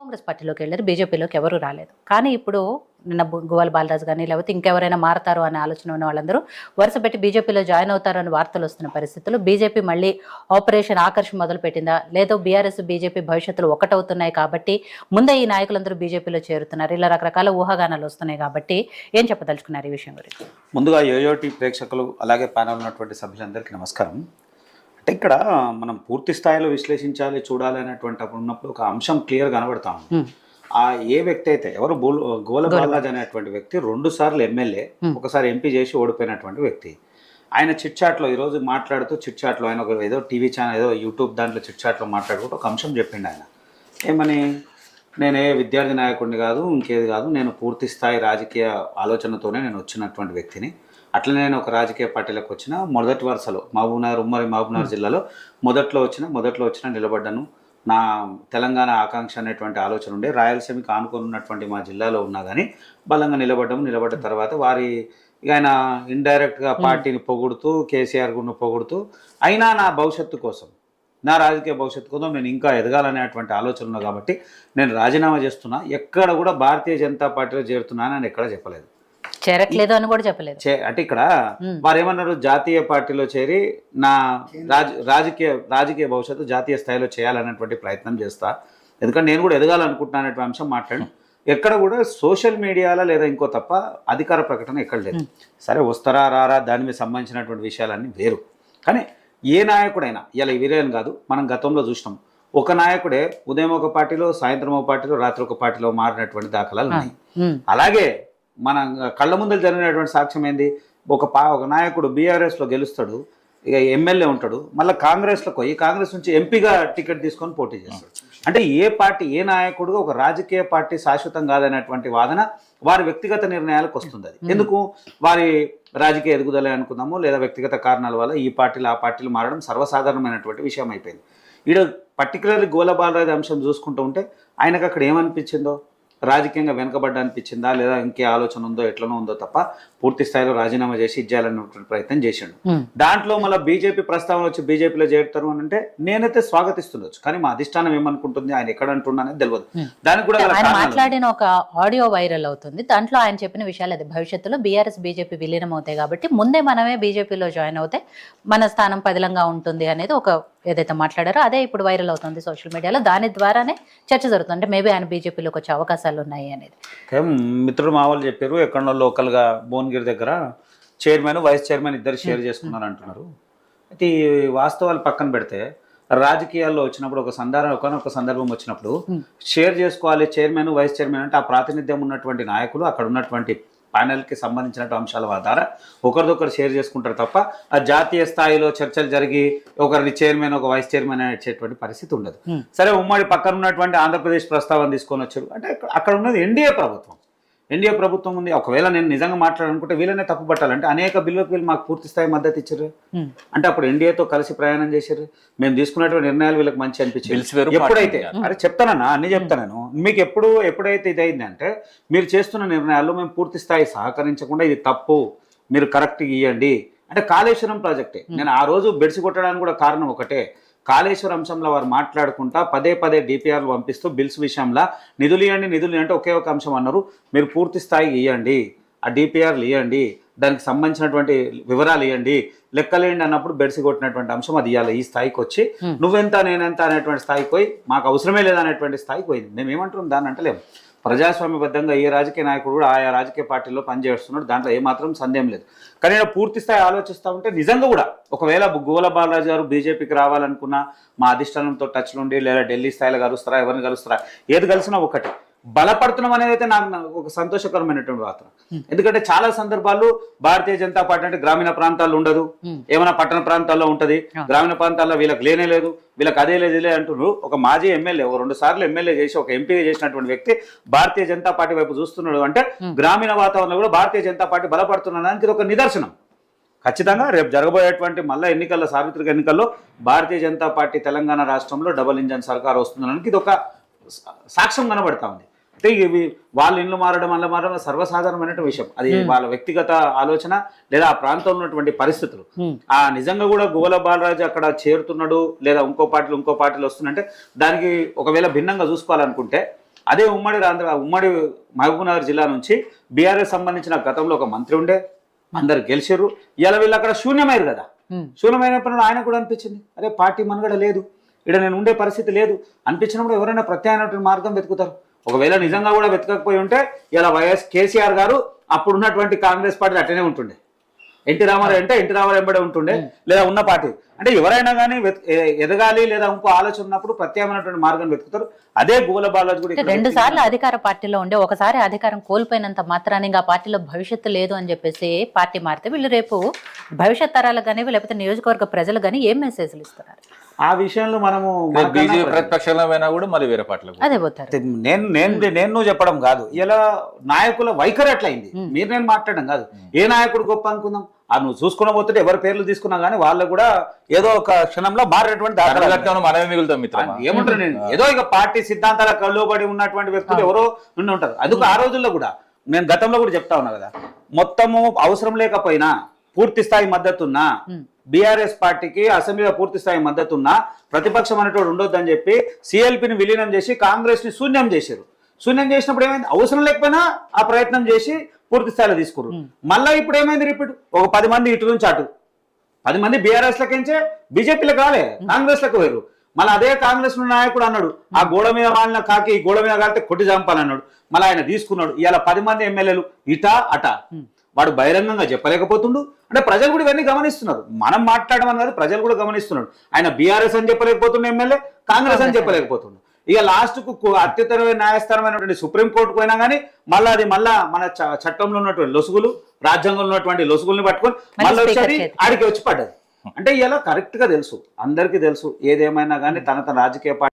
కాంగ్రెస్ పార్టీలోకి వెళ్ళారు. బీజేపీలోకి ఎవరు రాలేదు. కానీ ఇప్పుడు నిన్న గువ్వల బాలరాజు గాని లేకపోతే ఇంకెవరైనా మారతారు అనే ఆలోచన ఉన్న వాళ్ళందరూ వరుసపెట్టి బీజేపీలో జాయిన్ అవుతారు అని వార్తలు వస్తున్న పరిస్థితుల్లో బీజేపీ మళ్ళీ ఆపరేషన్ ఆకర్ష్ మొదలు పెట్టిందా, లేదో బీఆర్ఎస్ బీజేపీ భవిష్యత్తులో ఒకటవుతున్నాయి కాబట్టి ముందే ఈ నాయకులందరూ బీజేపీలో చేరుతున్నారు, ఇలా రకరకాల ఊహాగానాలు వస్తున్నాయి కాబట్టి ఏం చెప్పదలుచుకున్నారు ఈ విషయం గురించి? ముందుగా యోయోటి ప్రేక్షకులు అలాగే ప్యానల్ ఉన్నటువంటి సభ్యులందరికీ నమస్కారం. అంటే ఇక్కడ మనం పూర్తి స్థాయిలో విశ్లేషించాలి, చూడాలి అనేటువంటి అప్పుడు ఉన్నప్పుడు ఒక అంశం క్లియర్ కనబడతాం. ఆ ఏ వ్యక్తి అయితే ఎవరు గోల బాలరాజ్ అనేటువంటి వ్యక్తి 2 సార్లు ఎమ్మెల్యే, ఒకసారి ఎంపీ చేసి ఓడిపోయినటువంటి వ్యక్తి. ఆయన చిట్చాట్లో ఈరోజు మాట్లాడుతూ చిట్చాట్లో ఆయన ఒక ఏదో టీవీ ఛానల్ ఏదో యూట్యూబ్ దాంట్లో చిట్చాట్లో మాట్లాడుకుంటూ ఒక అంశం చెప్పిండు. ఆయన ఏమని, నేనే విద్యార్థి నాయకుడిని కాదు, ఇంకేది కాదు, నేను పూర్తి స్థాయి రాజకీయ ఆలోచనతోనే నేను వచ్చినటువంటి వ్యక్తిని. అట్లనే నేను ఒక రాజకీయ పార్టీలకు వచ్చిన మొదటి వరుసలో ఉమ్మడి మహబూబ్నగర్ జిల్లాలో మొదట్లో వచ్చిన నిలబడ్డాను. నా తెలంగాణ ఆకాంక్ష అనేటువంటి ఆలోచన ఉండే, రాయలసీమకి ఆనుకొని ఉన్నటువంటి మా జిల్లాలో ఉన్నా కానీ బలంగా నిలబడ్డ తర్వాత ఆయన ఇండైరెక్ట్గా పార్టీని పొగుడుతూ కేసీఆర్ గురిని పొగుడుతూ అయినా నా భవిష్యత్తు కోసం, నా రాజకీయ భవిష్యత్తు కోసం నేను ఇంకా ఎదగాలనేటువంటి ఆలోచన ఉన్నా కాబట్టి నేను రాజీనామా చేస్తున్నా, ఎక్కడ కూడా భారతీయ జనతా పార్టీలో చేరుతున్నాను అని ఎక్కడ చెప్పలేదు, చేరట్లేదు అని కూడా చెప్పలేదు. అంటే ఇక్కడ వారు ఏమన్నారు, జాతీయ పార్టీలో చేరి నా రాజకీయ భవిష్యత్తు జాతీయ స్థాయిలో చేయాలనేటువంటి ప్రయత్నం చేస్తా, ఎందుకంటే నేను కూడా ఎదగాలనుకుంటున్నా అనేటువంటి అంశం మాట్లాడు. ఎక్కడ కూడా సోషల్ మీడియాలో లేదా ఇంకో తప్ప అధికార ప్రకటన ఎక్కడ లేదు. సరే వస్తారా రారా దాని మీద సంబంధించినటువంటి విషయాలన్నీ వేరు. కానీ ఏ నాయకుడైనా ఇలా వీరేం కాదు, మనం గతంలో చూసినాం, ఒక నాయకుడే ఉదయం ఒక పార్టీలో, సాయంత్రం ఒక పార్టీలో, రాత్రి ఒక పార్టీలో మారినటువంటి దాఖలాలు ఉన్నాయి. అలాగే మన కళ్ళ ముందర జరిగినటువంటి సాక్ష్యం ఏంది, ఒక నాయకుడు బీఆర్ఎస్లో గెలుస్తాడు, ఇక ఎమ్మెల్యే ఉంటాడు, మళ్ళీ కాంగ్రెస్లోకి పోయి కాంగ్రెస్ నుంచి ఎంపీగా టికెట్ తీసుకొని పోటీ చేస్తాడు. అంటే ఏ పార్టీ ఏ నాయకుడు ఒక రాజకీయ పార్టీ శాశ్వతం కాదనేటువంటి వాదన వారి వ్యక్తిగత నిర్ణయాలకు వస్తుంది. అది ఎందుకు, వారి రాజకీయ ఎదుగుదలే అనుకుందాము, లేదా వ్యక్తిగత కారణాల వల్ల ఈ పార్టీలు ఆ పార్టీలు మారడం సర్వసాధారణమైనటువంటి విషయం అయిపోయింది. ఈడ పర్టికులర్లీ గోల బాలరాజు అంశం చూసుకుంటూ ఉంటే ఆయనకు అక్కడ ఏమనిపించిందో, రాజకీయంగా వెనుకబడ్డ అనిపించిందా, లేదా ఇంకే ఆలోచన ఉందో ఎట్లనో ఉందో తప్ప పూర్తి స్థాయిలో రాజీనామా చేసి ఇచ్చేయాలన్నటువంటి ప్రయత్నం చేసిండు. దాంట్లో మళ్ళీ బీజేపీ ప్రస్తావన వచ్చి బీజేపీలో చేరుతారు అని అంటే నేనైతే స్వాగతిస్తుండొచ్చు, కానీ మా అధిష్టానం ఏమనుకుంటుంది, ఆయన ఎక్కడ అంటున్నా అనేది తెలియదు. దానికి కూడా ఆయన మాట్లాడిన ఒక ఆడియో వైరల్ అవుతుంది. దాంట్లో ఆయన చెప్పిన విషయాలు అది, భవిష్యత్తులో బీఆర్ఎస్ బీజేపీ విలీనం అవుతాయి కాబట్టి ముందే మనమే బీజేపీలో జాయిన్ అవుతే మన స్థానం పదిలంగా ఉంటుంది అనేది ఒక ఏదైతే మాట్లాడారో అదే ఇప్పుడు వైరల్ అవుతుంది సోషల్ మీడియాలో. దాని ద్వారానే చర్చ జరుగుతుంది, అంటే మేబీ ఆయన బీజేపీలోకి వచ్చే అవకాశాలు ఉన్నాయి అనేది. మిత్రుడు మా వాళ్ళు చెప్పారు, ఎక్కడో లోకల్గా భువనగిరి దగ్గర చైర్మన్ వైస్ చైర్మన్ ఇద్దరు షేర్ చేసుకున్నారు అంటున్నారు. అయితే ఈ వాస్తవాలు పక్కన పెడితే రాజకీయాల్లో వచ్చినప్పుడు ఒక సందర్భం వచ్చినప్పుడు షేర్ చేసుకోవాలి, చైర్మన్ వైస్ చైర్మన్ అంటే ఆ ప్రాతినిధ్యం ఉన్నటువంటి నాయకులు అక్కడ ఉన్నటువంటి ప్యానెల్కి సంబంధించిన అంశాల ద్వారా ఒకరిదొకరు షేర్ చేసుకుంటారు తప్ప ఆ జాతీయ స్థాయిలో చర్చలు జరిగి ఒకరిని చైర్మన్ ఒక వైస్ చైర్మన్ అనేటువంటి పరిస్థితి ఉండదు. సరే ఉమ్మడి పక్కన ఉన్నటువంటి ఆంధ్రప్రదేశ్ ప్రస్తావన తీసుకొని వచ్చారు అంటే అక్కడ ఉన్నది ఎన్డీఏ ప్రభుత్వం ఉంది. ఒకవేళ నేను నిజంగా మాట్లాడాలనుకుంటే వీళ్ళనే తప్పు పట్టాలంటే అనేక బిల్లులకు వీళ్ళు మాకు పూర్తి స్థాయి మద్దతు ఇచ్చారు, అంటే అప్పుడు ఎన్డీఏతో కలిసి ప్రయాణం చేశారు, మేము తీసుకున్నటువంటి నిర్ణయాలు వీళ్ళకి మంచి అనిపించారు. ఎప్పుడైతే అరే చెప్తానన్నా అన్ని చెప్తాను, మీకు ఎప్పుడైతే ఇదైందంటే మీరు చేస్తున్న నిర్ణయాల్లో మేము పూర్తి స్థాయి సహకరించకుండా ఇది తప్పు, మీరు కరెక్ట్గా ఇవ్వండి అంటే కాళేశ్వరం ప్రాజెక్టే. నేను ఆ రోజు బెడిసి కొట్టడానికి కూడా కారణం ఒకటే, కాళేశ్వరం అంశంలో వారు మాట్లాడుకుంటా పదే డిపిఆర్లు పంపిస్తూ బిల్స్ విషయంలో నిధులు ఇవ్వండి అంటే ఒకే ఒక అంశం అన్నారు, మీరు పూర్తి స్థాయికి ఇవ్వండి, ఆ డిపిఆర్లు ఇవ్వండి, దానికి సంబంధించినటువంటి వివరాలు ఇవ్వండి, లెక్కలేండి అన్నప్పుడు బెడిసి కొట్టినటువంటి అంశం అది ఇవ్వాలి. ఈ స్థాయికి వచ్చి నువ్వెంత నేనెంత అనేటువంటి స్థాయికి పోయి మాకు అవసరమే లేదనేటువంటి స్థాయికి పోయింది. మేము ఏమంటున్నాం దాన్ని అంటలేము, ప్రజాస్వామ్యబద్ధంగా ఏ రాజకీయ నాయకుడు కూడా ఆయా రాజకీయ పార్టీల్లో పనిచేస్తున్నాడు, దాంట్లో ఏమాత్రం సందేహం లేదు. కానీ నేను పూర్తి స్థాయి ఆలోచిస్తూ ఉంటే నిజంగా కూడా ఒకవేళ గోల బాలరాజు గారు బీజేపీకి రావాలనుకున్నా మా అధిష్టానంతో టచ్లో ఉండి లేదా ఢిల్లీ స్థాయిలో కలుస్తారా, ఎవరిని కలుస్తారా, ఏది కలిసినా ఒకటి బలపడుతున్నాం అనేది అయితే నాకు ఒక సంతోషకరమైనటువంటి వార్త. ఎందుకంటే చాలా సందర్భాల్లో భారతీయ జనతా పార్టీ అంటే గ్రామీణ ప్రాంతాల్లో ఉండదు, ఏమైనా పట్టణ ప్రాంతాల్లో ఉంటది, గ్రామీణ ప్రాంతాల్లో వీళ్ళకి లేనే లేదు, వీళ్ళకి అదే లేదులే అంటున్నారు. ఒక మాజీ ఎమ్మెల్యే 2 సార్లు ఎమ్మెల్యే చేసి ఒక ఎంపీగా చేసినటువంటి వ్యక్తి భారతీయ జనతా పార్టీ వైపు చూస్తున్నాడు అంటే గ్రామీణ వాతావరణంలో కూడా భారతీయ జనతా పార్టీ బలపడుతున్నదానికి ఇది ఒక నిదర్శనం. ఖచ్చితంగా రేపు జరగబోయేటువంటి మళ్ళీ సార్వత్రిక ఎన్నికల్లో భారతీయ జనతా పార్టీ తెలంగాణ రాష్ట్రంలో డబుల్ ఇంజన్ సర్కార్ వస్తుందనడానికి ఇది ఒక సాక్ష్యం కనబడతా ఉంది. అంటే ఇవి వాళ్ళ ఇల్లు మారడం సర్వసాధారణమైన విషయం, అది వాళ్ళ వ్యక్తిగత ఆలోచన లేదా ఆ ప్రాంతంలో ఉన్నటువంటి పరిస్థితులు. ఆ నిజంగా కూడా గోల బాలరాజు అక్కడ చేరుతున్నాడు లేదా ఇంకో పార్టీలు వస్తుందంటే దానికి ఒకవేళ భిన్నంగా చూసుకోవాలనుకుంటే అదే ఉమ్మడి మహబూబ్నగర్ జిల్లా నుంచి బీఆర్ఎస్ సంబంధించిన గతంలో ఒక మంత్రి ఉండే, అందరు గెలిచారు. ఇలా వీళ్ళు అక్కడ శూన్యమయ్యారు కదా. శూన్యమైనప్పుడు ఆయన కూడా అనిపించింది, అరే పార్టీ మనుగడ లేదు, ఇక్కడ నేను ఉండే పరిస్థితి లేదు అనిపించినప్పుడు ఎవరైనా ప్రత్యామ్నాయ మార్గం వెతుకుతారు. ఒకవేళ నిజంగా కూడా వెతకకపోయి ఉంటే ఇలా కేసీఆర్ గారు అప్పుడున్నటువంటి కాంగ్రెస్ పార్టీ అట్టనే ఉంటుండే. ఎన్టీ రామారావు అంటే ఎన్టీ రామారావు వెంబడే ఉంటుండే, లేదా ఉన్న పార్టీ అంటే ఎవరైనా కానీ ఎదగాలి లేదా ఇంకో ఆలోచన ఉన్నప్పుడు ప్రత్యామ్నాయటువంటి మార్గం వెతుకుతారు. అదే గువ్వల బాలాజీ కూడా 2 సార్లు అధికార పార్టీలో ఉండే ఒకసారి అధికారం కోల్పోయినంత మాత్రాన్ని ఇంకా పార్టీలో భవిష్యత్తు లేదు అని చెప్పేసి పార్టీ మారితే వీళ్ళు రేపు భవిష్యత్ తరాలకు కానీ లేకపోతే నియోజకవర్గ ప్రజలు కానీ ఏం మెసేజ్లు ఇస్తున్నారు? ఆ విషయంలో మనము బీజేపీ ప్రతిపక్షంలో అయినా కూడా మరి వేరే పార్టీలకు అదే పోతారు. నేను నువ్వు చెప్పడం కాదు, ఇలా నాయకుల వైఖరి అట్లయింది. మీరు నేను మాట్లాడడం కాదు, ఏ నాయకుడు గొప్ప అనుకుందాం, నువ్వు చూసుకున్న పోతుంటే ఎవరి పేర్లు తీసుకున్నా కానీ వాళ్ళు కూడా ఏదో ఒక క్షణంలో మారేటువంటి మనమే మిగులుతాం మిత్రం. ఏమంటారు, నేను ఏదో ఇక పార్టీ సిద్ధాంతాల కళ్ళుబడి ఉన్నటువంటి వ్యక్తులు ఎవరో ఉండి ఉంటారు. అందుకు ఆ రోజుల్లో కూడా నేను గతంలో కూడా చెప్తా ఉన్నా కదా, మొత్తము అవసరం లేకపోయినా పూర్తి స్థాయి మద్దతున్నా బీఆర్ఎస్ పార్టీకి అసెంబ్లీలో పూర్తి స్థాయి మద్దతున్నా ప్రతిపక్షం అనేటువంటి ఉండొద్దని చెప్పి సిఎల్పిని విలీనం చేసి కాంగ్రెస్ ని శూన్యం చేశారు. శూన్యం చేసినప్పుడు ఏమైంది, అవసరం లేకపోయినా ఆ ప్రయత్నం చేసి పూర్తి స్థాయిలో తీసుకున్నారు. మళ్ళీ ఇప్పుడు ఏమైంది, రిపీట్ ఒక 10 మంది ఇటు నుంచి అటు 10 మంది బీఆర్ఎస్ లకించే బీజేపీలకు రాలే, కాంగ్రెస్ లకు వేరు. మళ్ళీ అదే కాంగ్రెస్ నాయకుడు అన్నాడు, ఆ గోడ మీద వాళ్ళ కాకి ఈ గోడ మీద కాలితే కొట్టి చంపాలన్నాడు. మళ్ళీ ఆయన తీసుకున్నాడు. ఇవాళ 10 మంది ఎమ్మెల్యేలు ఇటా అటా, వాడు బహిరంగంగా చెప్పలేకపోతుండు. అంటే ప్రజలు కూడా ఇవన్నీ గమనిస్తున్నారు. మనం మాట్లాడమని కాదు, ప్రజలు కూడా గమనిస్తున్నాడు. ఆయన బీఆర్ఎస్ అని చెప్పలేకపోతుండే ఎమ్మెల్యే, కాంగ్రెస్ అని చెప్పలేకపోతుండు. ఇక లాస్ట్ కు అత్యుత్తరమైన న్యాయస్థానమైనటువంటి సుప్రీంకోర్టుకు పోయినా కానీ మళ్ళీ అది మన చట్టంలో ఉన్నటువంటి లొసుగులు, రాజ్యాంగంలో ఉన్నటువంటి లొసుగుల్ని పట్టుకొని మళ్ళీ వచ్చి ఆడికి వచ్చి పడ్డది. అంటే ఇలా కరెక్ట్ గా తెలుసు, అందరికీ తెలుసు, ఏదేమైనా కానీ తన రాజకీయ పార్టీ